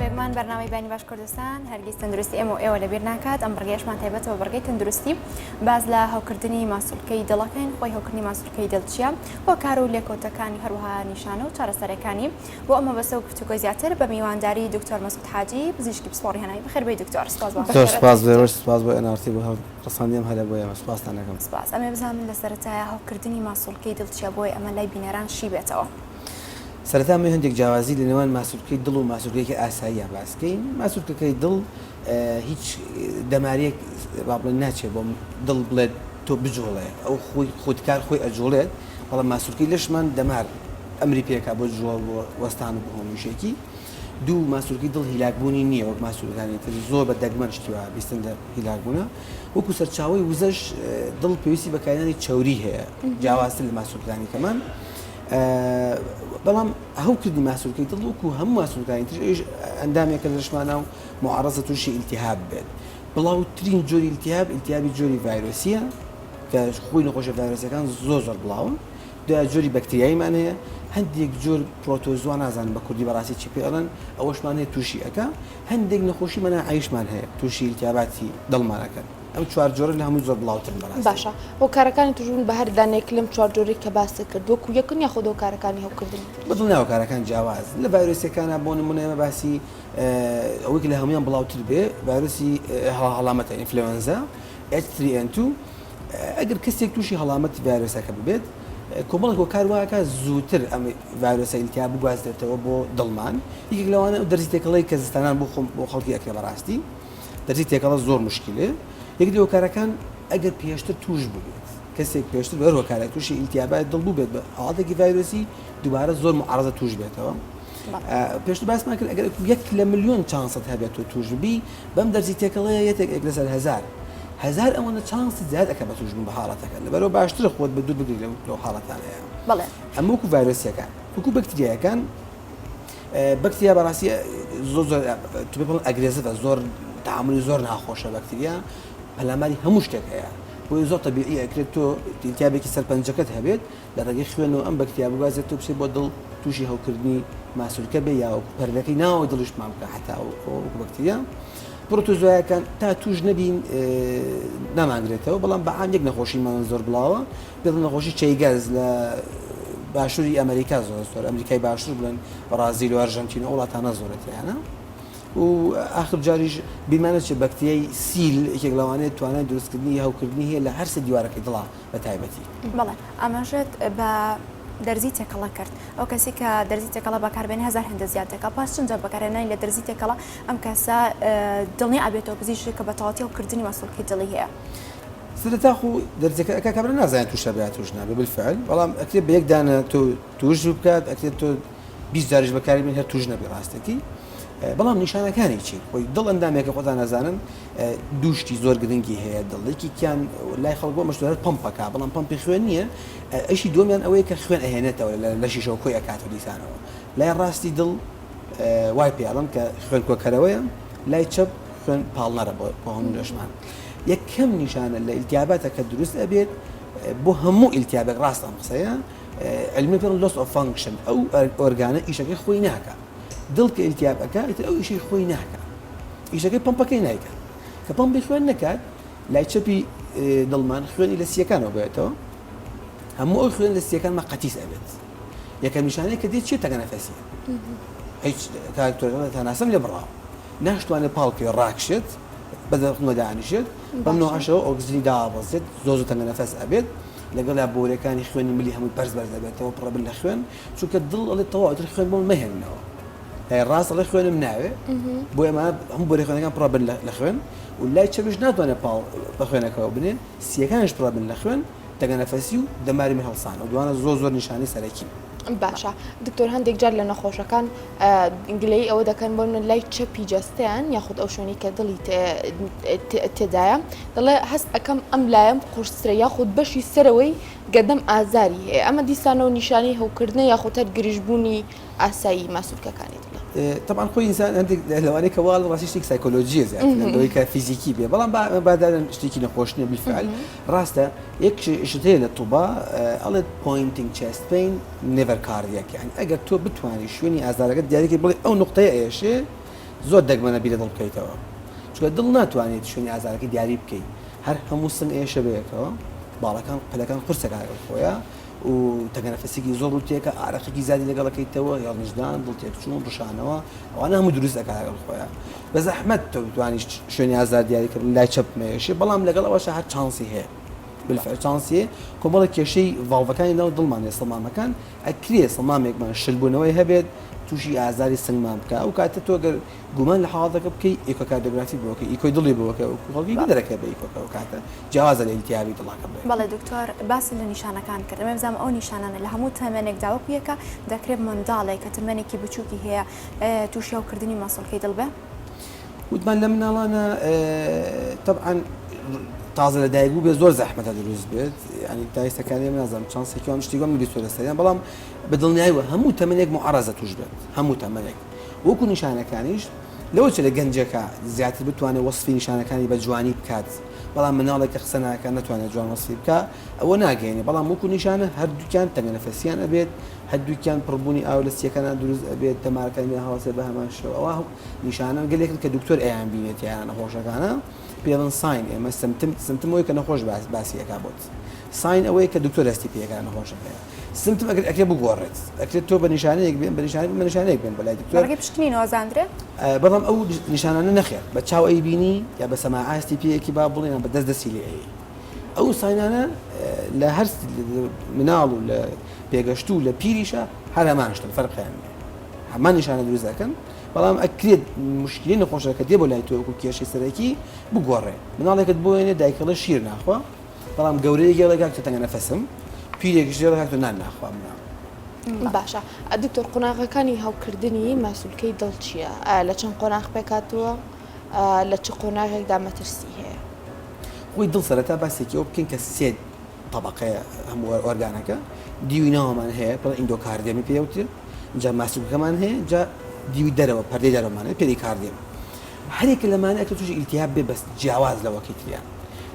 هاوڕێگەمان بەرنامەی بانی باش کوردستان هەرگیز تەندروستی ئێمە و ئێوە لەبیر ناکات ئەم بڕگەیشمان تایبەتەوە بەڕگەی تەندروستی باز لە هەوکردنی ماسوولکەی دڵەکەین خۆی هەوکردنی ماسوولکەی دڵچیە بۆ کار و لێکۆتەکانی هەروەها نیشانە و چارەسەرەکانی بۆ ئەمە بەسە و گفتوگۆی زیاتر بە میوانداری دکتۆر مەسعود حاجی پزیشکی پسپۆڕی هەناوی بەخێربێی دکتۆر سپاس سپاس بۆ NRT بۆ ڕساندیم هەرە بۆ ئێمە سپاستان دەکەم. سپاس ئەمێ بزانم لە سەرەتایە هەوکردنی ماسوولکەی دڵچیە بۆی ئەمە لای بینەران شی بێتەوە. سەرەتا من هەندێک جیاوازی لە نێوان ماسوولکەی دڵ و ماسوولکەیەکی ئاساییە باسکەین. ماسوولکەکەی دڵ هیچ دەمارەیەک با بڵێن ناچێت بۆ دڵ بڵێت تۆ بجۆڵێ ئەو خودکار خۆی ئەجۆڵێت بەڵام ماسوولکەی لەشمان دەمار ئەمری پێکا بۆ جوڵ بۆ وەستان و بۆ هەمووشێکی دوو ماسوولکەی دڵ هیلاکبوونی نییە وەک ماسوولەکانی تر زۆر بە دەگمەن شتیوە بیستن لە هیلاکبوونە وەکو سەرچاوی وزەش دڵ پێویستی بەکارهێنانی چەوری هەیە جیاوازتر لە ماسوولەکانی کەمان بەڵام هەوکردنی ماسوولکەی دڵ وەکو هەموو ماسوولەکانی تر ئەندامێکە لەشمانە و معارەزە تووشی ئیلتیهاب بێت بڵاوترین جۆری ئیلتیهابی جۆری ڤایرۆسیە کە خۆی نەخۆشە ڤایرۆسیەکان زۆر بڵاون دوای جۆری بەکتریاییمان هەیە هەندێک جۆر پرۆتۆزوا نازانم بە کوردی بەڕاستی چی پێ ئەڵێن ئەوەشمان هەیە تووشی ئەەکە هەندێک نەخۆشی مەناعیشمان هەیە تووشی ئیلتیهاباتی دڵمانەکەن ئەم چوار جۆرە لە هەموو زۆر بڵاوترن بەڕاستی. باشە بۆ کارەکانی توژون بە هەر دانێک لەم چوار جۆرەی کە باس کرد وەکو یەکن یاخۆ دۆ کارەکانی هەوکردن بەدڵنیاوە کارەکان جیاواز لە ڤایرۆسیەکانە بۆ نمونە ئێمە باسی ئەوەی کە لە هەمویان بڵاوتر بێ ڤایرۆسی هەڵامەتە ئینفلۆنزا H3N2 ئەگەر کەسێک تووشی هەڵامەتی ڤایرۆسەکە ببێت کۆمەڵێک بۆ کاروایەکە زووتر ئەم ڤایرۆسە ئیلتیهاب بگوازرێتەوە بۆ دڵمان یەکێک لەوانە دەرزی تێکەڵەی کە زستانان بۆ خەڵکی ئەکرێ بەڕاستی دەرزی تێکەڵە زۆر مشکلێ یەک هۆکارەکان ئەگەر پێشتر توش ببێت کەسێک پێشتر بەر هۆکارێک تووشی ئیلتیهابات دڵ بوو بێت بە حاڵەتێکی ڤایرۆسی دووبارە زۆر معارەزە توش بێتەوە پێشتر باسمان کرد ئەگەر 1 لە ملیۆن چانسەد هەبێت و توشبی بەم دەرزی تێکەڵەیە یەکێک لەسەر هەزار ئەوەنە چانسی زیاد ئەکە بە توشبوون بە حاڵەتەکە لەبەرەوە باشترە خۆت بە دوور بگری لەو حاڵەتانەیە. بەڵێ ئەمە وەکو ڤایرۆسیەکان وەکو بەکتریایەکان بەکتریا بەڕاستی زۆر تو پێ بڵێن ئەگرێسیڤە زۆر تعاملی زۆر ناخۆشە بەکتریا پەلاماری هەموو شتێک هەیە بۆی زۆر تەبیعی ئەکرێت تۆ ئیلتیهابێکی سەرپەنجەکەت هەبێت لە ڕێگەی خوێنەوە ئەم بەکتریا بگوازێت تۆ بچێت بۆ دڵ تووشی هەوکردنی ماسوولکە بێ یا پەردەکەی ناوەوەی دڵیشمان بکە حتا وەکو بەکتریا پرۆتۆزۆیەکان تا توش نەبین نامانگرێتەوە بەڵام بەعام یەک نەخۆشیمان زۆر بڵاوە بێت نەخۆشی چەیگەز لە باشووری ئەمریکا زۆر ئەمریکای باشوور بڵێن بەرازیل و ئەرژەنتینە وڵاتانە زۆرەتیانە و آخر جاریش بیرمانە چێ بەکتریای سیل یەکێک لەوانەیە توانای دروستکردنی هەوکردنی هەیە لە هەر سێ دیوارەکەی دڵا بە تایبەتی. بەڵێ ئەمەژێت بە دەرزی تێکەڵە کرد ئەو کەسی کە دەرزی تێکەڵە بەکاربێن هزار هەندە زیاد دەکات پاش چەندە بەکارهێنانی لە دەرزی تێکەڵە ئەم کەسە دڵنی ئابێتەوە پزیشک کە بە تەواوەتی هەوکردنی ماسوولکەی دڵی هەیە. سەرەتا خۆ دەرزەکە کابرا نازانێت توش هەبێت توش نابێت بالفعل بەڵام ئەکرێت بە یەک دانە تۆ توش بکات ئەکرێت تۆ 20 جاریش بەکاربێن هەر توش نەبێت ڕاستەکی بەڵام نیشانەکانی چی خۆی دڵ ئەندامێکە خۆتان نەزانن دووشتی زۆر گرنگی هەیە دڵێکی کیان لای خەڵک مەشتوارەت پمپەکە بەڵام پمپی خوێن نییە ئەشی دومیان ئەوەیە کە خوێن ئەهێنێتەوە لە شیشەوە کۆی ئەکاتەوە دیسانەوە لای ڕاستی دڵ وای پێڵم کە خوێن کۆکەرەوەیە لای چەپ خوێن پاڵنەرە بۆ هەموو لەشمان یەکەم نیشانە لە ئیلتیهاباتە کە دروست ئەبێت بۆ هەموو ئیلتیهابێک ڕاست ئەم قسەیە علمی پێڵن loss of function ئەو ئۆرگانە ئیشەکەی خۆی ناکە دڵ کە ئیلتیهاب ئەکات ئەو ئیشەی خۆی ناکە ئیشەکەی پمپەکەی نایکات کە پمپی خوێن نەکات لای چەپی دڵمان خوێنی لە سیەکانەوە بێتەوە هەموو ئەو خوێن لە سیەکانمان قەتیس ئەبێت یەکەم نیشانەیە کە دێت چێت تەگەنەفەسیە هیچ کارکتۆرەکان تەناسەم لێ بڕاوە ناشتوانێت پاڵکی ڕاکشێت بەدەخنەوە دانیشێت بەم نۆعەشەوە ئۆکسجینی دابەزێت زۆر تەنگەنەفەس ئەبێت لەگەڵ بۆرەکانی خوێنی ملی هەمووی بەرز دەبێتەوە پڕەبن لە خوێن چونکە دڵ ئەڵێت تەواوەتر خوێن بۆ مەهێننەوە ڕاست ئەڵێ خوێنم ناوێ بۆ ئێمە هەموو بۆرە خوێنەکان پڕەبن لە خوێن و لای چەپش ناتوانێت پاڵ بە خوێنەکەەوە بنێن سیەکانش پڕەبن لە خوێن تەگەنەفەسی و دەماری هەڵسان و دوانە زۆر نیشانی سەرەکی. باشە دکتۆر هەندێک جار لە نەخۆشەکان ئینگلەی ئەوە دەکەن بۆ لای چەپی جەستیان یاخود ئەو شوێنی کە دڵی تێدایە دەڵێ هەست ئەەکەم ئەم لایەم قورسرە یاخود بەشی سەرەوەی گەدەم ئازاری هەیە ئەمە دیسانە و نیشانی هەوکردنە یاخود هەر گریژبوونی ئاسایی ماسوولکەکانی دڵە. طبعا خۆی ئینسان هەندێک لەوانەیە کە واڵ ڕاستی شتێک سایکۆلۆژیە زیاترەوەی کە فیزیکی بێ بەڵام بادارن شتێکی نەخۆشنیە بالفعل ڕاستە یەک شت هەیە لە تووبا ئەڵێت pointing chest pain never cardiac یعنی ئەگەر تۆ بتوانی شوێنی ئازارەکەت دیارێکی بڵێ ئەو نقطەیە ئێشێ زۆر دەگمەنە بیرە دڵ بکەیتەوە چونکە دڵ ناتوانێت شوێنی ئازارەکەی دیاری بکەیت هەر هەموو سنگ ئێشە بەیەکەوە باڵەکان پلەکان قورسەکە خۆیان و تەگەنەفەسێکی زۆر ڕوتێکە ئارەقێکی زیادی لەگەڵەکەیتەوە یا نژدان دڵتێک چوون ڕشانەوە ئەوانە هەموو دروست دەکات لەگەڵ خۆیان بە زەحمەت تۆ بتوانیت شوێنی ئازار دیاریکردن لای چەپ مێشێ بەڵام لەگەڵەوەشە هەر چانسی هەیە بالفعل چانسیە کۆمەڵە کێشەی ڤاڵڤەکانی ناو دڵمان سەڵمامەکان ئەکرێ سەڵمامێکمان شلبوونەوەی هەبێت تووشی ئازاری سنگمان بکە ئەو کاتە تۆ گەر گومان لە حاڵەکە بکەی ئیکۆکاردیۆگرافی بۆکە ئیکۆی دڵی بۆکە خەڵکی دەرەکە بە ئیکۆکە و کاتە جیاوازە لە ئیلتیابی دڵاکە بێت. بەڵێ دکتۆر باسی لە نیشانەکان کرد ئەمە بزانم ئەو نیشانانە لە هەموو تەمەنێک داوەکویەکە دەکرێت منداڵێک کە تەمەنێکی بچووکی هەیە تووشی ئەوکردنی مەسڵکەی دڵ بێ؟ وتمان لە مناڵانە طبعا تازە لە دایک بوو بێ زۆر زەحمەتە دروست بێت ینی دایستەکانی من نازانم چانسێکیوان شتیگەم بیست لەسەریان بەڵام بە دڵنیاییوە هەموو تەمەنێک معەرەزە توش بێت هەموو تەمەنێک وەکو نیشانەکانیش لەوە چ لە گەنجەکە زیاتر بتوانێت وەصفی نیشانەکانی بە جوانی بکات بەڵام مناڵێک کە قسە ناکات ناتوانێت جوان وەصفی بکات ئەوە ناگەێنێ بەڵام وەکو نیشانە هەردووکیان تەنگەنەفەسیان ئەبێت هەردووکیان پڕبوونی ئاو لە سیەکانە دروست ئەبێت تەمارەکانی هەڵەسێ بە هەمان شێوە ئەوە نیشانە گەلێکن کە دکتۆر ئەیان بینێت یان نەخۆشەکانە پێڵن ساین ئێمە سمتمەوەی کە نەخۆش باسیەکە بۆت ساین ئەوەی کە دکتۆر هەستی پێەکە نەخۆشەکەیە سمتم ئەکرێ بگۆڕێت ئەکرێت تۆ بە نیشانەیەک بێن بە نیشانەیەک بێن بەلای دکتۆر ڕێگەی پشکنینەوە زاندرێ بەڵام ئەو نیشانانە نەخێت بە چاو ئەی بینی یا بە سەماعاستی پێیەکی با بڵێن بە دەستی لێ ئەو ساینانە لە هەر مناڵ و لە پێگەشت و لە پیریشە هەر هەمانشتن فەرقیان هەمان نیشانە دروست دەکەن بەڵام ئەکرێت مشکلی نەخۆشەکە دێ بۆ لای تۆ وەکو کێشەی سەرەکی بگۆڕێ مناڵێکت بۆێنێ دایکەڵە شیر ناخوا بەڵام گەورەیە گێڵێکا کە تەنگەنەفەسم پیرێکیش دێڵێک تۆ نان ناخوا مناڵ. باشە دکتۆر قۆناغەکانی هەوکردنی ماسوولکەی دڵ چییە؟ لە چەند قۆناغ پێکاتووە لە چ قۆناغێکدا مەترسی هەیە؟ خۆی دڵ سەرەتا باسێکی ئەو بکەین کە سێ طبقەیە هەموو ئۆرگانەکە دیوی ناومان هەیە بڵێ ئیندۆکاردیەمی پێوتر جا ماسوولکەمان هەیە جا دیوی دەرەوە پەردەی دەرەوەمانە پێریکاردیەم هەرێکە لەمانە ئەکە تووشی ئیلتیهاب بێت بەس جیاواز لەوەکەی تریان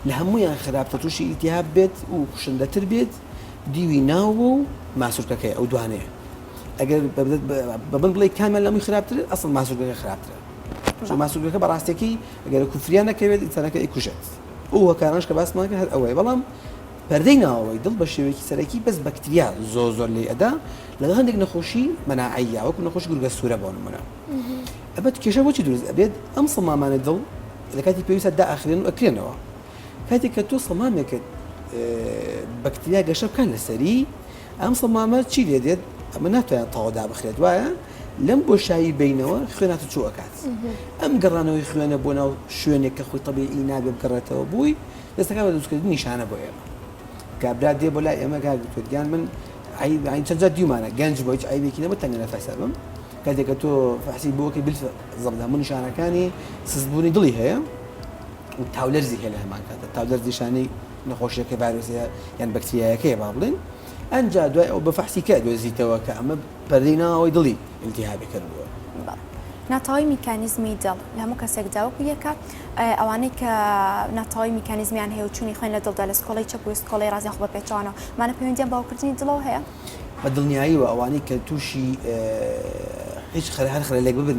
لە هەموویان خراپتە تووشی ئیلتیهاب بێت و خوشندەتر بێت دیوی ناو و ماسوولکەکەی ئەو دوانەیە ئەگەر بەبن بڵێ کامیان لەمووی خراپتر ئەسڵ ماسوولکەکە خراپترە ماسوولکەکە بەڕاستێکی ئەگەر کوفریان نەکەوێت ئینسانەکە ئیکوژێت ئەو هۆکارانش کە باسمانکە هەر ئەوەیە بەڵام پەردەی ناوەوەی دڵ بە شێوەیەکی سەرەکی بەس بەکتریا زۆر لێ ئەدا لەگەڵ هەندێک نەخۆشی مەناعەیە وەکو نەخۆشی گورگە سوورە بۆ نمونە ئەبەت کێشە بۆچی دروست ئەبێت ئەم سەڵمامانە دڵ لە کاتی پێویستە دائەخرێن و ئەکرێنەوە کاتێک کە تۆ سەڵمامێکت بەکتریا گەشە بکەن لەسەری ئەم سەڵمامە چی لێ دێت ئەمە ناتوانێت تەواودا بخرێت وایە لەم بۆشایی بینەوە خوێناتە چوو ئەکات ئەم گەڕانەوەی خوێنە بۆ ناو شوێنێک کە خۆی تەبیعی نابێ بگەڕێتەوە بووی دەستەکە بە دروستکردنی نیشانە بۆ ئێمە کابرا دێ بۆ لای ئێمە گیان من چەند دیومانە گەنج بۆ هیچ عیبێکی نەبوو تەنگەنەفەسە بم کاتێککە تۆ فەحسی بۆکە بالزەبط هەموو نیشانەکانی سزبوونی دڵی هەیە و تاولەرزی هەیە لە هەمان کاتە تاولەرز نیشانەی نەخۆشیەکەی ڤایرۆسەیە یان بەکتریایەکەیە با بڵێن ئەنجا دوای ئەو بە فەحسی کە دۆزیتەوە کە ئەمە پەردەی ناوەوەی دڵی ئیلتیهابی کردووە. ناتەوەی میکانیزمی دڵ لە هەموو کەسێک داوەکو یەکە ئەوانەی کە ناتەوەی میکانیزمیان هەیە و چوونی خوێن لە دڵدا لە سکۆڵی چەپ و سکۆڵی ڕازی خۆ بە پێچوانەوە مانە پەیوەندیان باوکردنی دڵەوە هەیە بە دڵنیاییوە ئەوانەی کە تووشی هیچ هەر خەلەلێک ببن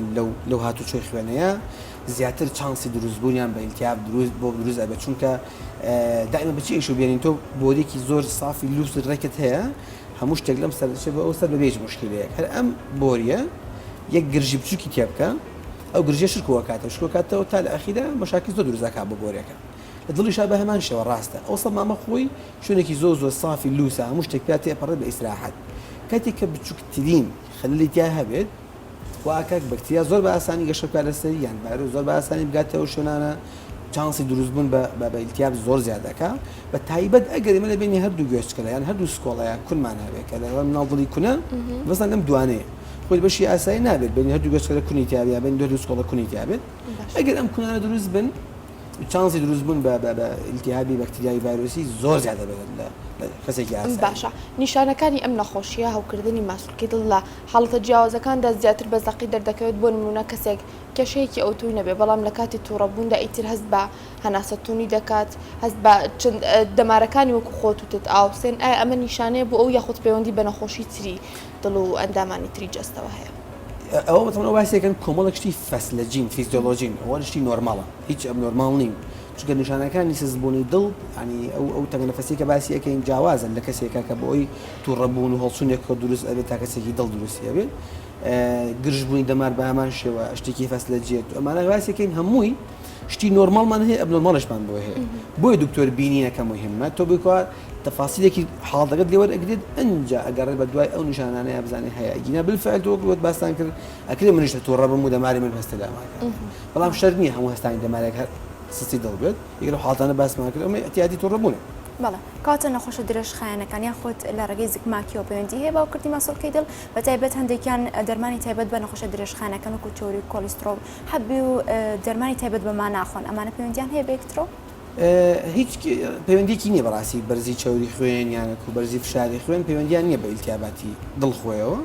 لەو هاتوچۆی خوێنەیە زیاتر چانسی دروستبوونیان بە ئیلتیهاب بۆ دروست ئەبێت چونکە دائما بچی ئیشو بێنین تۆ بۆرێکی زۆر سافی لوس ڕێکت هەیە هەموو شتێک لەم سەر بە ئەو سەر بەبێژ مشکلەیەک هەر ئەم بۆریە یەک گرژی بچووکی تێ بکە ئەو گرژە شکوەکاتەوە تا لە ئەخیرا مەشاکل زۆر دروستەکە بۆ بۆرەکە لە دڵیشا بە هەمان شێوە ڕاستە ئەو سەڵمامە خۆی شوێنێکی زۆر سافی لوسە هەموو شتێک پێ تێپەڕێت بە ئیسراحەت کاتێک کە بچووکترین خەلەلی تیا هەبێت واکە بەکتریا زۆر بە ئاسانی گەشە بکات لەسەری یان ڤایرۆس زۆر بە ئاسانی بگاتەوە شوێنانە چانسی دروستبوون بە ئیلتیهاب زۆر زیاد دەکا بە تایبەت ئەگەر ئێمە لەبینی هەردوو گوێچکەلە یان هەردوو سکۆڵەیە کونمان هەبێت کە لەوە مناڵ دڵی کونە بەسان لەم دوانەیە خۆی بەشی ئاسایی نابێت بین هەردوو گوێچکەلە کونی تیابێت بین دو سکۆڵە کونی تیابێت ئەگەر ئەم کونانە دروست بن چانسی دروستبوون بە ئیلتیهابی بەکتریای ڤایرۆسی زۆر زیادە بێت لە کەسێکی ئاسایی. باشە نیشانەکانی ئەم نەخۆشیە هەوکردنی ماسوولکەی دڵ لە حاڵەتە جیاوازەکاندا زیاتر بەزەقی دەردەکەوێت بۆ نمونە کەسێک کێشەیەکی ئەوتوی نەبێ بەڵام لە کاتی تووڕەبووندا ئیتر هەست بە هەناسەتونی دەکات هەست بە دەمارەکانی وەکو خۆتوتت ئاوسێن ئەمە نیشانەیە بۆ ئەو یاخود پەیوەندی بە نەخۆشی تری دڵ و ئەندامانی تری جەستەوە هەیە. ئەوە بەتەمەن باسێکن کۆمەڵێک شتی فەسلەجین فیزیۆلۆژین ئەوە شتی نۆرماڵە هیچ ئەم نۆرماڵ نیم چونکە نیشانەکانی سزبوونی دڵ ینی ئەو تەنگە نەفەسێکە باسی ئەەکەین جیاوازن لە کەسێکە کە بۆی تووڕەبوون و هەڵسوونێک کە دروست ئەبێت تا کەسێکی دڵ دروستی ئەبێت گرژبوونی دەمار بە هەمان شێوە شتێکی فەسلەجێت ئەمانە باسێکەین هەمووی شتی نۆرماڵمان هەیە ئەبنۆرماڵشمان بۆ هەیە بۆی دکتۆر بینینەکە مهمە تۆ بکوە تەفاسیلێکی حاڵدەگەت لێوەرەگرێت ئەنجا ئەگەڕێت بە دوای ئەو نیشانانەیە بزانێ هەیە گینە بالفعل تۆ وەک باستان کرد ئەکرێ منیشتە تووڕەبم و دەماری من هەستە لاماکە بەڵام شەرت نییە هەموو هەستانی دەمارێک سستی دڵبێت یەکێک لەو حاڵاتانە باسمان کرد ئەمە ئەتیادی تووڕەبوونە بەڵێ کاتە نەخۆشە درێژخایەنەکان یاخود لە ڕێگەی زگماکیەوە پەیوەندی هەیە باوکردی ماسۆڵکەی دڵ بە تایبەت هەندێکیان دەرمانی تایبەت بە نەخۆشە درێژخانەکان وەکو چۆری کۆلیسترۆل حەبی و دەرمانی تایبەت بەمان ناخۆن ئەمانە پەیوەندیان هەیە بەیەکترۆ هیچ پەیوەندیکی نییە بەڕاستی بەرزی چاوری خوێن یانە و بەرزی فشاری خوێن پەیوەندیان نییە بە ئیلتیاباتی دڵخۆیەوە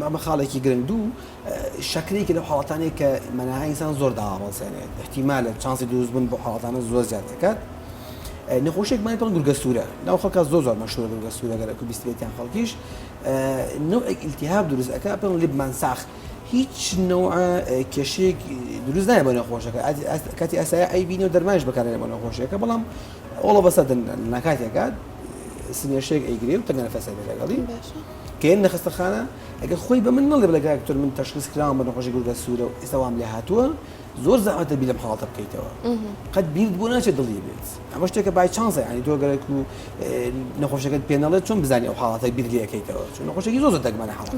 ئەمە خاڵێکی گرنگ دوو شکرێکی لەو حاڵاتانەیە کە مەناهای ئینسان زۆر داوەڵسێنێت احتیمالە چانسی دروستبوون بۆ حاڵاتانە زۆر زیاد دەکات نەخۆشێکمانی پڵ گورگە سوورە ناو خەڵکە زۆر مەشهورە گورگە سوورە گەرەک و بیستێتیان خەڵکیش نوعێک ئیلتیهاب دروست ئەکا پێڵ لیبمان ساخ هیچ نوع کێشەیەک دروست نایە بۆ نەخۆشەکە کاتی ئاسایە ئەیبینی و دەرمانش بەکارێنێ بۆ نەخۆشیەکە بەڵام ئەوڵە بەسە ناکاتێکات سنێشێک ئەیگرێ و تەنگە نەفەسە لەگەڵی کەێن نەخستەخانە ئەگە خۆی بە من نەڵێ بەلەگە دکتۆر من تەشخیص کراوە بە نەخۆشی گورگە سوورە و ئێستا وام لێ هاتووە زۆر زەحمەتە بیر لەم حاڵاتە بکەیتەوە قەت بیرت بۆ ناچێت دڵی بێت ئەمە شتێکە بای چانسە ینی تۆ گەرەک و نەخۆشەکەت پێ نەڵێت چۆن بزانانی ئەو حاڵاتە بیر لێ ئەەکەیتەوە چون نەخۆشێکی زۆر دەگمانە حاڵات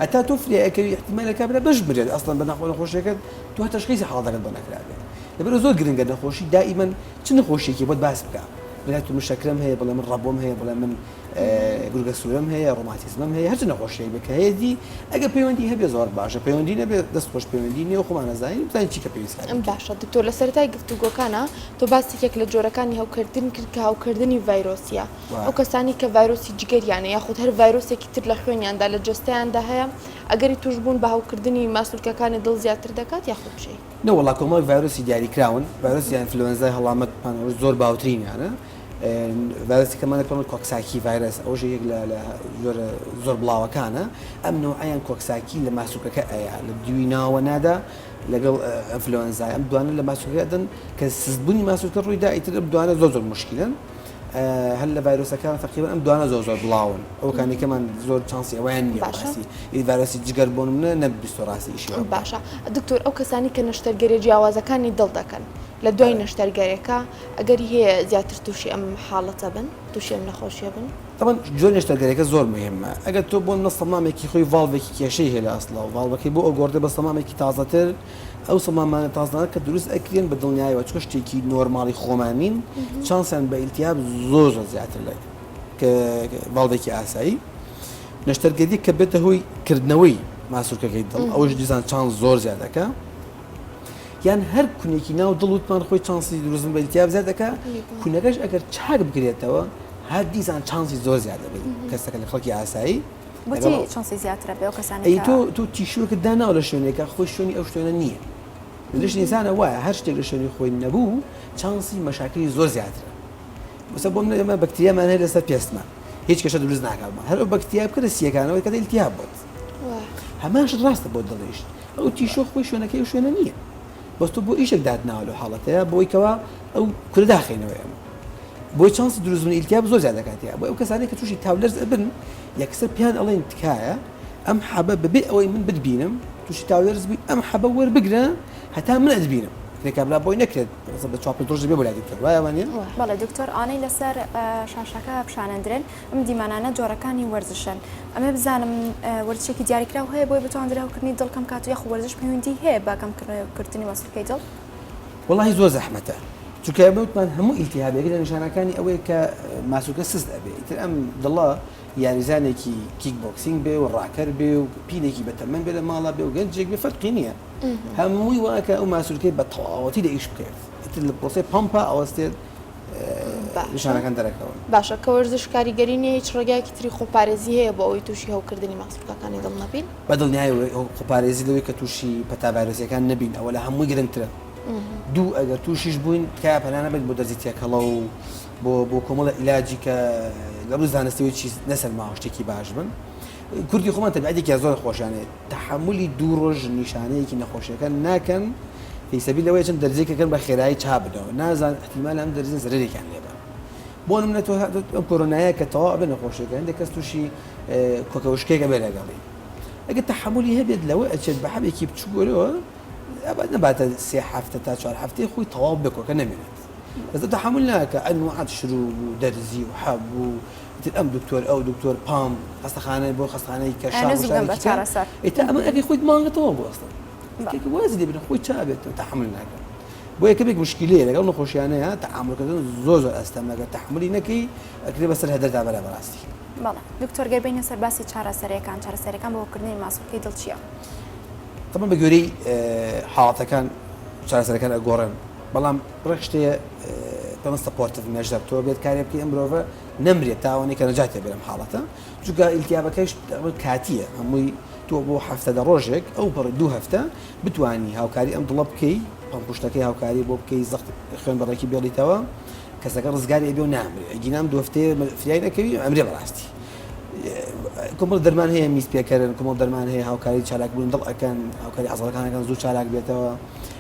ئەتا تۆ فریەکەوی احتیمالەکە برە بەش برێت ئەسڵەن بە نەخۆشەکەت تو تەشخیصی حاڵاتەکەت بۆ نەکرابێت لەبەر زۆر گرنگە نەخۆشی دائیمەن چ نەخۆشیێکی بۆت باس بکە بڵێت من شەکرم هەیە بڵێ من ڕەبۆم هەیە بڵێ من گورگە سوورەم هەیە ڕۆماتیزمم هەیە هەرچ نەخۆشیێک بکە هەیەدی ئەگە پەیوەندی هەبێ زۆر باشە پەیوەندی نەبێت دەست خۆش پەیوەندی نیە و خۆمان نەزانین بزانین چی کە پێویست باشە دکتۆر لە سەرەتای گفتوگۆکانە تۆ باسێکێک لە جۆرەکانی هاوکردن کرد کە هاوکردنی ڤایرۆسیە ئەو کەسانی کە ڤایرۆسی جگەریانە یاخود هەر ڤایرۆسێکی تر لە خوێنیاندا لە جستەیاندا هەیە ئەگەری توش بوون بە هاوکردنی ماسوولکەکانی دڵ زیاتر دەکات یاخود بشەی نەوەڵا کۆمەڵ ڤایرۆسی دیاریکراون ڤایرۆسی ئینفلوئەنزای هەڵامەت زۆر باوترینیانە ڤایرۆسی کەمانە پێڵن کۆکساکی ڤایرۆس ئەوش یەک لە زۆر بڵاوەکانە ئەم نوعیان کۆکساکی لە ماسوولکەکە ئەیە لە دوی ناوە نادا لەگەڵ ئەنفلوئەنزای ئەم دوانە لە ماسوولکەدەن کە سزبوونی ماسوولکە ڕوویدا ئیتر ئەم دوانە زۆر مشکلن هەر لە ڤایرۆسەکان تقریبا ئەم دوانە زۆر بڵاون ئەوکانی کەمان زۆر چانسی ئەویان نیە باسی ڤایرۆسی جگەر بۆن منە نەبیست و ڕاستی ئیشی باشە دکتۆر ئەو کەسانی کە نەشتەرگەری جیاوازەکانی دڵ دەکەن لە دوای نەشتەرگەرێکە ئەگەری هەیە زیاتر تووشی ئەم حاڵەتە بن تووشی ئەم نەخۆشیە بن طبعا جۆر نەشتەرگەرێکە زۆر مهمە ئەگەر تۆ بۆ سەمامێکی خۆی ڤاڵڤێکی کێشەی هەیە لە ئەسڵا و ڤاڵڤەکەی بۆ ئەگۆڕدە بە سەمامێکی تازەتر ئەو سەمامانە تازانە کە دروست ئەکرێن بە دڵنیایەوە چۆ شتێکی نۆرماڵی خۆمانین چانسیان بە ئیلتیاب زۆر زیاتر لێ کە ڤاڵڤێکی ئاسایی نەشتەرگەری کە بێتە هۆی کردنەوەی ماسوولکەکەی دڵ ئەوش دیزان چانس زۆر زیادەکە یان هەر کونێکی ناو دڵوتمان خۆی چانسی دروستن بە ئیلتیاب زیاد دەکا کونەکەش ئەگەر چاک بگرێتەوە هەر دیزان چانسی زۆر زیادە بێت کەسەکە لە خەڵکی ئاسایی بۆچی چانسی زیاترە بێ ئەو کەسانی تۆ تیشوەکە داناوە لە شوێنێکە خۆی شوێنی ئەو شوێنە نییە لەش نیسانە وایە هەر شتێک لە شوێنی خۆی نەبوو چانسی مەشاکلی زۆر زیاترە بەسە بۆ من ئێمە بەکتریامان هەیە لەسەر پێستمان هیچ کەشە دروست ناکاتمان هەر ئەو بەکتریا بکە لە سیەکانەوەی کە ئیلتیاب بوت هەماشت ڕاستە بۆ دڵیشت ئەو تیشۆ خۆی شوێنەکەی شوێنە نییە بەستۆ بۆ ئیشێک دادناوە لە حاڵەتەیە بۆی کەوا ئەو کورە داخینەوە ئێمە بۆی چانسی دروستبوونی ئیلتیاب زۆر زیاد دەکاتەیە بۆ ئەو کەسانەی کە تووشی تاولەرز ئەبن یەکسەر پیان ئەڵێن تکایە ئەم حەبە بەبێ ئەوەی من بتبینم تووشی تاولەرز بووی ئەم حەبە وەربگرە هەتا من ئەدبینم کابلا بۆی نەکرێت بە چاپل تۆش بێ بۆ لای دکتۆر وایەوانە بەڵێ دکتۆر ئانەی لەسەر شاشەکە پیشانەندرێن ئەم دیمانانە جۆرەکانی وەرزشن ئەمە بزانم وەرزشێکی دیاریکراو هەیە بۆی بتوانرێت هاوکردنی دڵ کەم کات و یاخ وەرزش پەیوەندی هەیە بە کەمکردنی ماسوولکەی دڵ وەڵاهی زۆر زەحمەتە چونکە ئەمەوتمان هەموو ئیلتیهابێکی لە نیشانەکانی ئەوەیە کە ماسوولکە سست ئەبێ ئیتر ئەم دڵە یاریزانێکی کیک بۆکسینگ بێ و ڕاکەر بێ و پینێکی بەتەمەن بێ لە ماڵا بێ و گەنجێک بێ فەرقی نییە هەمووی واکە ئەو ماسوولکەی بە تەواوەتی لە ئیش بکەوێت ئیتر لە پرۆسەی پەمپە ئەوەستێت نیشانەکان دەرەکەون باشە کە وەرزش کاریگەری نیە هیچ ڕێگایەکی تری خۆپارێزی هەیە بۆ ئەوەی تووشی هەوکردنی ماسوولکەکانی دڵ نەبین بە دڵنیایی خۆپارێزی لەوەی کە تووشی پەتاڤایرۆسیەکان نەبین ئەوە لە هەمووی گرنگترە دوو ئەگەر تووشیش بووین کا پەنانە بێت بۆ دەرزی تێکەڵە و بۆ کۆمەڵە ئیلاجی کە لە ڕوو زانستیەوەی چیز نەسەر ماوە شتێکی باش بن کوردی خۆمان تەبیعەتێکی زۆر خۆشانێت تحملی دوو ڕۆژ نیشانەیەکی نەخۆشیەکە ناکەن في سبيل لەوەی چەند دەرزێکەکەن بە خێرایی چاپ بدەوە نازان احتیمال ئەم دەرزە زەرێکیان لێبە بۆ نمونە تۆ ئەم کۆرۆنایە کە تەواو بێ نەخۆشیەکە هەندێک کەس تووشی کۆکەوشکێکە بێ لەگەڵی ئەگەر تحملی هەبێت لەوە ئەچێت بە حەبێکی بچووگۆرەوە نەباتە 3 هەفتە تا 4 هەفتەی خۆی تەواو بکۆکە نەمێنێت بەس تحمل ناکە ئەنواعات شروع و دەرزی و حەب و ئەم دکتۆر ئەو دکتۆر پام خەستەخانەی بۆ خەستەخانەی کە ئێتا ئەمە ئەگەی خۆیت مانگەتەوە بۆ ئەستن وازی لێ بن خۆی چابێت و تحمل ناکە بۆ یەکەمێک مشکلەیە لەگەڵ نەخۆشیانەیە تەعاملکردن زۆر ئەستەم لەگەر تحملی نەکەی ئەکرێ بەسەر هەدەردا بەراستی بەڵێ دکتۆر گەربینە سەر باسی چارەسەرەکان بۆ کردنی ماسوولکەی دڵ چییە؟ طبعا بە گوێرەی حاڵەتەکان چارەسەرەکان ئەگۆڕن بەڵام ڕێک شتەیە پێمە سەپۆرتیڤ مێژدار تۆ بێت کارێ بکەی ئەم مرۆڤە نەمرێت تاوانێک کە نەجاتێ بێرەم حاڵەتە چونکە ئیلتیابەکەیش کاتیە هەمووی تۆ بۆ هەفتەدە ڕۆژێک ئەو بەڕ 2 هەفتە بتوانی هاوکاری ئەم دڵە بکەی پشتەکەی هاوکاری بۆ بکەی زەخت خوێن بەڕێکی بێڵیتەوە کەسەکە ڕزگاری ئەبێ و نامرێ ئەگینام 2 هەفتەیە فریای نەکەوی ئەمرێ بەڕاستی کۆمەڵ دەرمان هەیە میزپێکەرن کۆمەڵ دەرمان هەیە هاوکاری چالاک بوون دڵ ئەەکەن هاوکاری عەزەڵەکانەکان زوو چالاک بێتەوە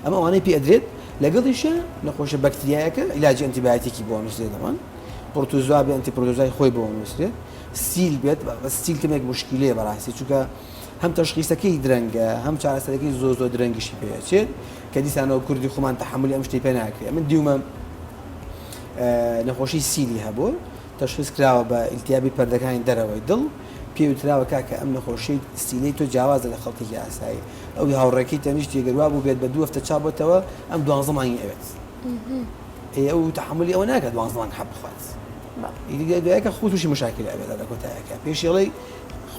ئەمە ئەوانەی پێ ئەدرێت لەگەڵیشە نەخۆشە بەکتریایەکە عیلاجی ئەنتیبیۆتیکی بۆ نووسێت دەمان پرۆتوزوا بێ ئەنتیپرۆتوزای خۆی بۆ نووسێت سیل بێت سیل کەمێک مشکلەیە بەڕاستی چونکە هەم تەشخیصەکەی درەنگە هەم چارەسەرەکەی زۆر درەنگیشی پێچێت کە دیسانەوە کوردی خۆمان تەحملی ئەم شتەی پێ ناکرێت من دیومە نەخۆشی سیلی هەبوو تەشخیص کراوە بە ئیلتیابی پەردەکانی دەرەوەی دڵ پێوتراوە کاکە ئەم نەخۆشی سیلەی تۆ جیاوازە لە خەڵکی ئاسایی ئەو هاوڕێکی تەنیشتی گەروا بوو بێت بە 2 هەفتە چابەتەوە ئەم 12 مانگی ئەوێت ئەو تەحملی ئەوە ناکات 12 مانگ حەب بخوات دوایەکە خۆ تووشی مشاکل ئەبێت لە کۆتایەکە پێشێڵی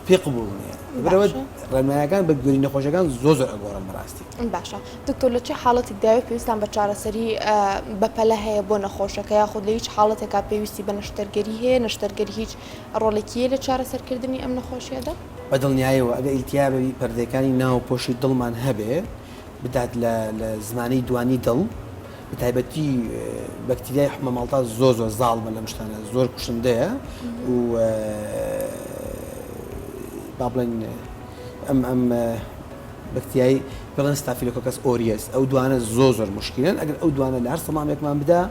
پێ قبول نییە بەرەوە ڕێنمایەکان بە گوێری نەخۆشەکان زۆر ئەگۆڕن بەڕاستی باشە دکتۆر لە چه حاڵەتێک داوێت پێویستان بە چارەسەری بەپەلە هەیە بۆ نەخۆشەکە یاخود لە هیچ حاڵەتێکا پێویستی بە نەشتەرگەری هەیە نەشتەرگەری هیچ ڕۆڵێکیە لە چارەسەرکردنی ئەم نەخۆشیەدا بە دڵنیایەوە ئەگە ئیلتیابی پەردەکانی ناو پۆشی دڵمان هەبێ بدات لە زمانی دوانی دڵ بەتایبەتی بەکتریای حمەماڵتا زۆر زاڵمە لەم شتانە زۆر کوشندەیە و با بڵێن ئەم بەکتریایی بڵێن ستافیلۆکۆکەس ئۆریەس ئەو دوانە زۆر مشکلن ئەگەر ئەو دوانە لە هەر سەمامێکمان بدا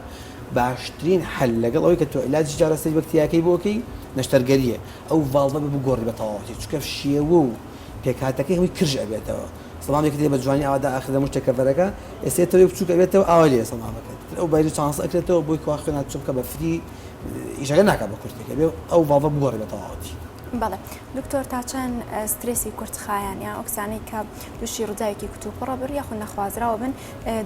باشترین حل لەگەڵ ئەوەی کە تۆ عیلاجی چارەسەری بەکتریاکەی بۆکەی نەشتەرگەریە ئەو ڤاڵڤە بگۆڕی بە تەواوەتی چونکە شێوە و پێکهاتەکەی هەمووی کرژ ئەبێتەوە سەڵامێک دێ بە جوانی ئاوادا ئاخرە مشتە کەڤەرەکە ئێستێتەوەی بچووک ئەبێتەوە ئاوا لێ سەڵامەکەت ئەو بایری چانس ئەکرێتەوە بۆی کوا خوێنات چونکە بە فری ئیشەکە ناکات بە کورتێکە بێ ئەو ڤاڵڤە بگۆڕی بە تەواوەتی بەڵێ دکتۆر تا چەند سترێسی کورتخایان یان ئۆکسانەی کە تووشی ڕووداوێکی کتوپڕە بر یاخود نەخوازراوە بن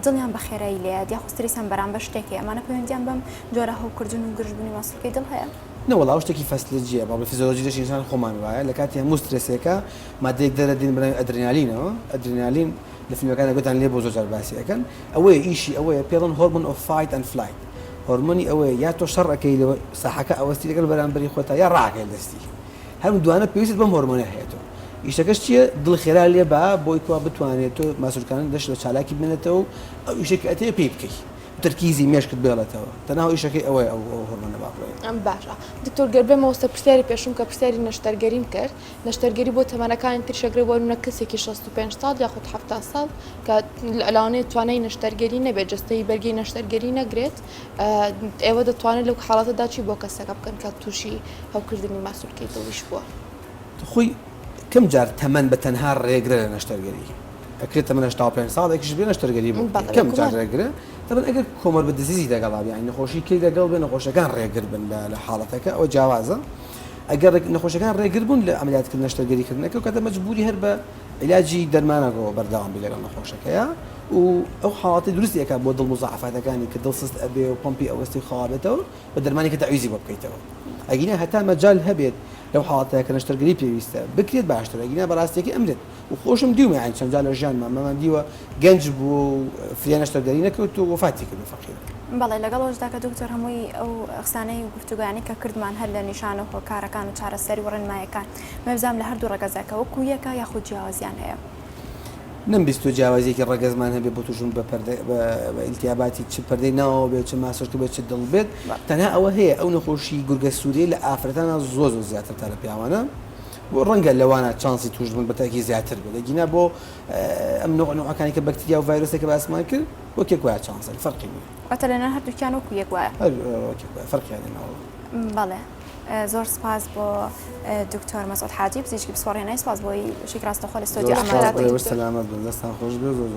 دڵیان بە خێرایی لێیاد یاخود سترێسیان بەرامبەر شتێکی ئەمانە پەیوەندیان بەم جۆرە هەڵکردن و گرژبوونی ماسوولکەی دڵ هەیە نەوەڵاو شتێکی فەسلجیە با بە فیزیۆلۆژی دەشی ئینسان خۆمان وایە لە کاتی هەموو سترێسێکە مادەیەک دەردین بڵێن ئەدرێنالینەوە ئەدرێنالین لە فیلمەکانە گوتان لێ بۆ زۆر جار باسی ئەەکەن ئەوەیە ئیشی ئەوەیە پێڵن هۆرمۆن ئۆف فایت ئەند فلایت هۆرمۆنی ئەوەیە یا تۆ شەڕ ئەەکەی لەوە ساحەکە ئەوەستی لەگەڵ بەرامبەری خۆتە یا ڕاکەی دەستی هەم دوانە پێویست بەم هۆرمۆنە هەیەەوە ئیشەکەش چییە دڵ خێرا لێ بە بۆی کوا بتوانێت تۆ ماسوولکانن دەشت لە چالاکی بنێتەوە ئەو ئیشێکی ئەتەیە پێی بکەی ترکیزی مێشکت بێڵێتەوە تەناو ئیشەکەی ئەوەیە ئەو هۆرمۆنە با بڵێن ئەم باشە دکتۆر گەربێمەوە سە پرسیاری پێشوم کە پرسیاری نەشتەرگەریم کرد نەشتەرگەری بۆ تەمەنەکانی ترشەگرێ بۆنە کەسێکی 65 ساڵ یاخود 70 ساڵ کە ئەلاوانەیە توانای نەشتەرگەری نەبێت جستەی بەرگی نەشتەرگەری نەگرێت ئێوە دەتوانێت لەو حاڵەتەدا چی بۆ کەسەکە بکەن کە تووشی هەڵکردنی ماسوولکەی دڵیش بووە خۆی کەم جار تەمەەن بە تەنها ڕێگرە لە نەشتەرگەری ئەکرێت تەمەە 65 ساڵێکیش بێ نەشتەرگەری بوو کەم جار ڕێگرە تەمەەن ئەگەر کۆمەر بە دزیزی دەگەڵا یانی نەخۆشی کەی دەگەڵ بێ نەخۆشەکان ڕێگر بن لە حاڵەتەکە ئەوە جیاوازە ئەگەر نەخۆشەکان ڕێگر بوون لە ئەمەلیاتکردن نەشتەرگەریکردنەکە و کاتە مەجبوری هەر بە عیلاجی دەرمانەکەەوە بەردەوام بێ لەگەڵ نەخۆشەکەیە و ئەو حاڵەتی دروستیەکە بۆ دڵ مزعفاتەکانی کە دڵسست ئەبێ و پمپی ئەوەستی خاوێتەوە بە دەرمانی کە تەعویزی بۆ بکەیتەوە ئەگینە هەتا مەجال هەبێت لەو حاڵەتەیە کە نەشتەرگەری پێویستە بکرێت باشتر ئەگینە بەڕاستیەکە ئەمرێت و خۆشم دیومە یان چەند جار لە ژیانمان مەمان دیوە گەنج بوو فریا نەشتەرگەری نەکەوت و وفاتی کرد فەقیر بەڵێ لەگەڵەوەشدا کە دکتۆر هەمووی ئەو قسانەی و گفتوگویانی کە کردمان هەر لە نیشانە و هۆکارەکان و چارەسەری و ڕێنمایەکان مەبزام لە هەردوو ڕەگەزەکە وەکو یەکە یاخود جیاوازیان هەیە نمبیست و جیاوازیەکی ڕەگەزمان هەبێت بۆ توشون بە ئیلتیاباتی چ پەردەی ناوە بێت چ ماسۆرکە بێت چ دڵ بێت تەنها ئەوە هەیە ئەو نەخۆشی گورگە سووریە لە ئافرەتانە زۆر زیاتر تا لە پیاوانە بۆ ڕەنگە لەوانە چانسی توشبوون بەتاکی زیاتر بێت گینا بۆ ئەم نوعەکانی کە بەکتریا و ڤایرۆسێکە باسمان کرد بۆ کێک وایە چانسە فەرقی نیە واتە لەنەر هەردووکیان وەکو یەک وایە فەرقیانەوە بەڵێ زۆر سپاس بۆ دکتۆر مەسعود حاجی پزیشکی پسپۆڕێنەی سپاس بۆی شیک ڕاستەخۆ لە ستۆدیۆ ئەمارات سەلامەت بن دەستان خۆش بێ زۆر